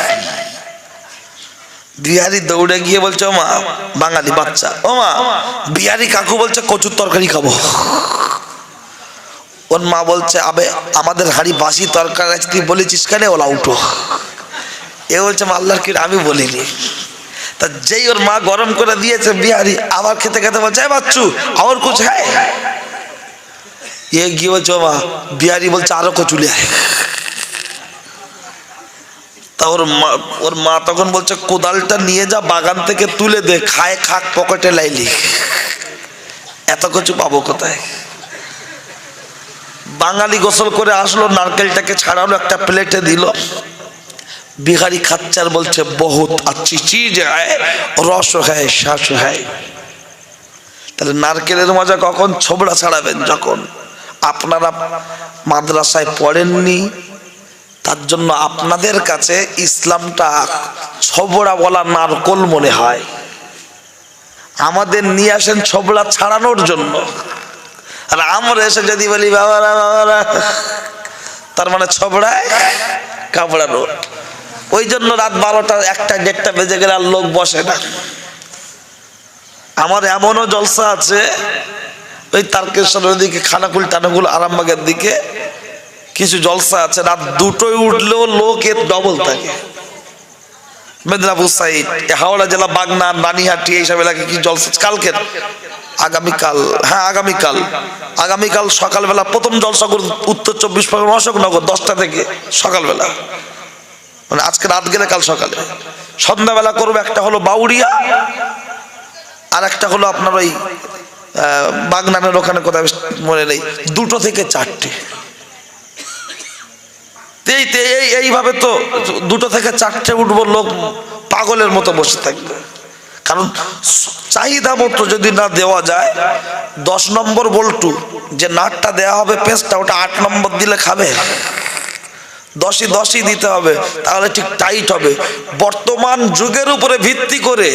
বিহারি দৌড়ে গিয়ে বলছে ও মা, বাঙালি বাচ্চা, ও মা, বিহারি কাকু বলছে কচুর তরকারি খাবো। ওর মা বলছে আবে আমাদের হাড়ি বাসি তরকারি আছে, তুই বলেছিস কেন, ওলা উঠো। এ বলছে মাল্লার কি আমি বলিনি। তা যেই ওর মা গরম করে দিয়েছে, বিহারি আবার খেতে খেতে বলছে বাচ্চু আর কুছ হ্যায়। এ গিয়ে বলছে ও মা, বিহারি বলছে আরো কচুলে আয়। তা ওর মা তখন বলছে কোদালটা নিয়ে যা বাগান থেকে তুলে দে, খায় খাক পকেটে লাইলি, এত কিছু পাবো কোথায়। বাঙালি গোসল করে আসলো, নারকেলটাকে ছাড়ালো, একটা প্লেটে দিল। বিহারি খাচ্ছে আর বলছে বহুত আচ্ছি চিজ হ্যায়, রস হ্যায়, শ্বাস হ্যায়। তাহলে নারকেলের মজা কখন ছোবড়া ছাড়াবেন, যখন আপনারা মাদ্রাসায় পড়েননি, তার জন্য আপনাদের কাছে ইসলামটা ছোবড়া বলা নারকল মনে হয়। আমাদের নিয়ে আসেন ছোবড়া ছাড়ানোর জন্য, আর আমরা এসে যদি বলি বাবারা বাবারা, তার মানে ছোবড়ায় কাপড়ানো। ওই জন্য রাত 12টা 1টা 1:30 বেজে গেলে আর লোক বসে না। আমার এমনও জলসা আছে ওই তারকেশ্বরের দিকে, খানাকুল টানাকুল আরামবাগের দিকে, কিছু জলসা আছে রাত 2টোয় উঠলেও লোক এর ডবল থাকে। মেদিনীপুর সাইড, হাওড়া জেলা, বাগনা, রানীহাটি এইসব এলাকায় কি জলসা কালকের আগামীকাল, হ্যাঁ আগামীকাল সকালবেলা প্রথম জলসা করব উত্তর 24 পরগনা অশোকনগর 10টা থেকে সকালবেলা, মানে আজকে রাত গেলে কাল সকালে। সন্ধ্যাবেলা করবো একটা হলো বাউরিয়া, আর একটা হলো আপনার ওই বাগনানের ওখানে কোথায় মনে নেই, 2টো থেকে 4টে। এইভাবে তো 2টো থেকে 4টে উঠবো, লোক পাগলের মতো বসে থাকবে। কারণ চাহিদা মতো যদি না দেওয়া যায়, 10 নম্বর বল্টু যে নাটটা দেওয়া হবে পেঁচটা, ওটা 8 নম্বর দিলে খাবে? 10ই দিতে হবে, তাহলে ঠিক টাইট হবে। বর্তমান যুগের উপরে ভিত্তি করে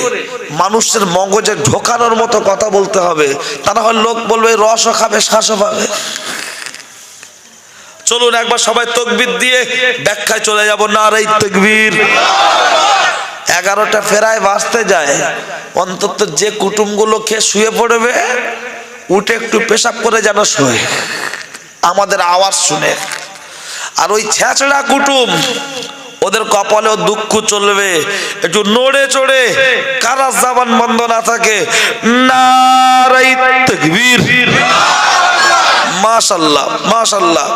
মানুষের মগজে ঢোকানোর মতো কথা বলতে হবে, তা না হলে লোক বলবে রসও খাবে শ্বাসও পাবে। চলুন একবার সবাই তাকবীর দিয়ে ব্যাখ্যায় চলে যাব। নারে তাকবীর। 11টা ফেরায় বাঁচতে যায়, অন্তত যে কুটুমগুলো খেয়ে শুয়ে পড়বে উঠে একটু পেশাব করে যেন শোয় আমাদের আওয়াজ শুনে। আর ওই ছেঁচড়া কুটুম, ওদের কপালেও দুঃখ চলবে, একটু নড়ে চড়ে কারা জবান বন্ধ না থাকে নারে তাকবীর। মাশাআল্লাহ মাশাআল্লাহ।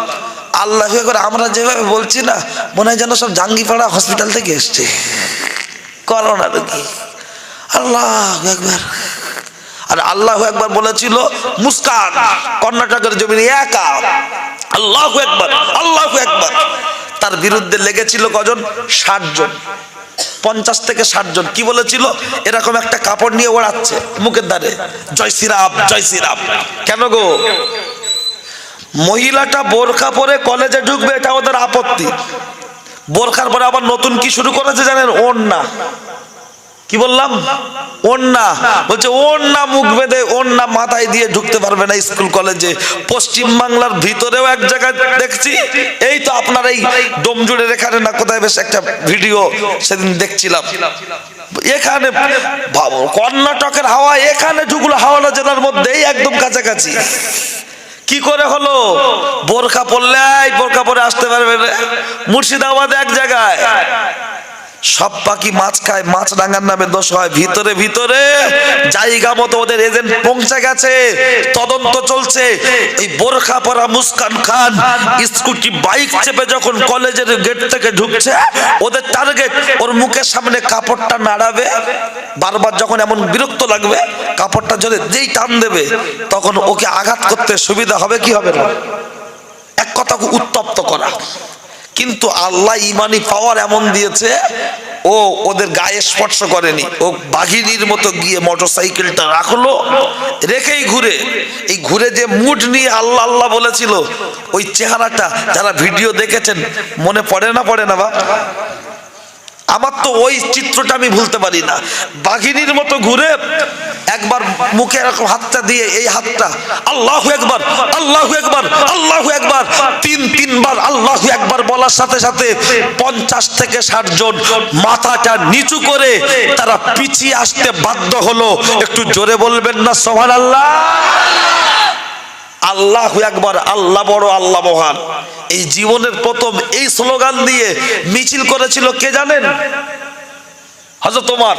আল্লাহ করে আমরা যেভাবে বলছি না, মনে হয় যেন সব জাঙ্গিপাড়া হসপিটাল থেকে এসছে করোনা রোগী। আল্লাহু আকবার। আর আল্লাহু আকবার বলেছিল মুস্কান, কর্ণাটকের জমিনে একা। আল্লাহু আকবার আল্লাহু আকবার। তার বিরুদ্ধে লেগেছিল কজন? 60 জন, 50 থেকে 60 জন। কি বলেছিল? এরকম একটা কাপড় নিয়ে ওড়াচ্ছে মুখের ধারে, জয় শ্রীরাম জয় শ্রীরাম। কেন গো? মহিলাটা বোরখা পরে কলেজে ঢুকবে, এটা ওদের আপত্তি। বোরখার পরে আবার নতুন কি শুরু করেছে জানেন? ওড়না। কি বললাম? ওড়না। বলছে ওড়না মুখ বেঁধে, ওড়না মাথায় দিয়ে ঢুকতে পারবে না স্কুল কলেজে। পশ্চিম বাংলার ভিতরেও এক জায়গায় দেখছি, এই তো আপনার এই ডোমজুড়ের এখানে না কোথায় বেশ একটা ভিডিও সেদিন দেখছিলাম, এখানে কর্ণাটকের হাওয়া এখানে ঢুকলো, হাওড়া জেলার মধ্যেই একদম কাছাকাছি। কি করে হলো? বোরখা পরলে বোরখা পরে আসতে পারবে না। মুর্শিদাবাদে এক জায়গায় সব পাখি মাছ খায়, মাছ ডাঙ্গার নামে দোষ হয়। ভিতরে ভিতরে জায়গা মতো ওদের এজেন্ট পৌঁছে গেছে, তদন্ত চলছে। এই বোরখা পরা মুস্কান খান স্কুটি বাইক চেপে যখন কলেজের গেট থেকে ঢুকছে, ওদের টার্গেট ওর মুখের সামনে কাপড়টা নাড়াবে, বারবার যখন এমন বিরক্ত লাগবে কাপড়টা যদি যেই টান দেবে তখন ওকে আঘাত করতে সুবিধা হবে কি হবে না? এক কথা উত্তপ্ত করা। কিন্তু আল্লাহ ইমানি পাওয়ার এমন দিয়েছে, ও ওদের গায়ে স্পর্শ করেনি। ও বাঘিনীর মতো গিয়ে মোটরসাইকেলটা রাখলো, রেখেই ঘুরে। এই ঘুরে যে মুড নিয়ে আল্লাহ আল্লাহ বলেছিল, ওই চেহারাটা যারা ভিডিও দেখেছেন মনে পড়ে না? পড়ে না বা? আমার তো ওই চিত্রটা আমি ভুলতে পারি না। বাঘিনীর মতো ঘুরে একবার মুখে এরকম হাতটা দিয়ে, এই হাতটা আল্লাহু আকবার আল্লাহু আকবার আল্লাহু আকবার, তিনবার আল্লাহু আকবার বলার সাথে সাথে 50 থেকে 60 জন মাথাটা নিচু করে তারা পিছিয়ে আসতে বাধ্য হলো। একটু জোরে বলবেন না সুবহানাল্লাহ? আল্লাহু আকবার, আল্লাহ বড় আল্লাহ মহান। এই জীবনের প্রথম এই স্লোগান দিয়ে মিছিল করেছিল কে জানেন? হযরত ওমর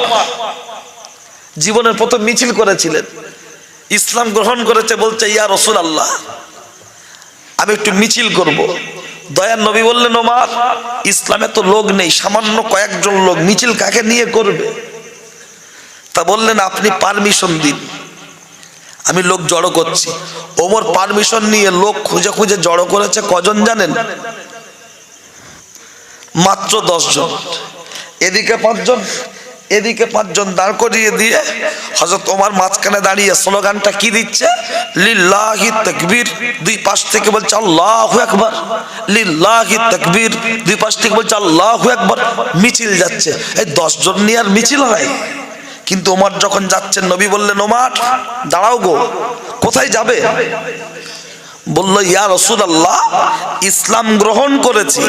জীবনের প্রথম মিছিল করেছিলেন। ইসলাম গ্রহণ করেছে, বলছে ইয়া রাসূলুল্লাহ আমি একটু মিছিল করব। দয়ার নবী বললেন ওমর ইসলামে তো লোক নেই, সামান্য কয়েকজন লোক, মিছিল কাকে নিয়ে করবে? তা বললেন আপনি পারমিশন দিন, আমি লোক জড়ো করছি। ওমর পারমিশন নিয়ে লোক খুঁজে খুঁজে জড়ো করেছে কজন জানেন? মাত্র 10 জন। এদিকে 5 জন, এদিকে 5 জন দাঁড় করিয়ে দিয়ে হযরত ওমর মাঝখানে দাঁড়িয়ে স্লোগানটা কি দিচ্ছে? লিল্লাহি তাকবীর। দুই পাশ থেকে বলছে আল্লাহু আকবার, লিল্লাহি তাকবীর। দুই পাশ থেকে বলছে আল্লাহু আকবার। মিছিল যাচ্ছে। এই 10 জন নিয়ে আর মিছিল হয়? কিন্তু ওমর যখন যাচ্ছেন, নবী বললেন ওমর দাঁড়াও গো, কোথায় যাবে? বলল ইয়া রাসূলুল্লাহ ইসলাম গ্রহণ করেছি,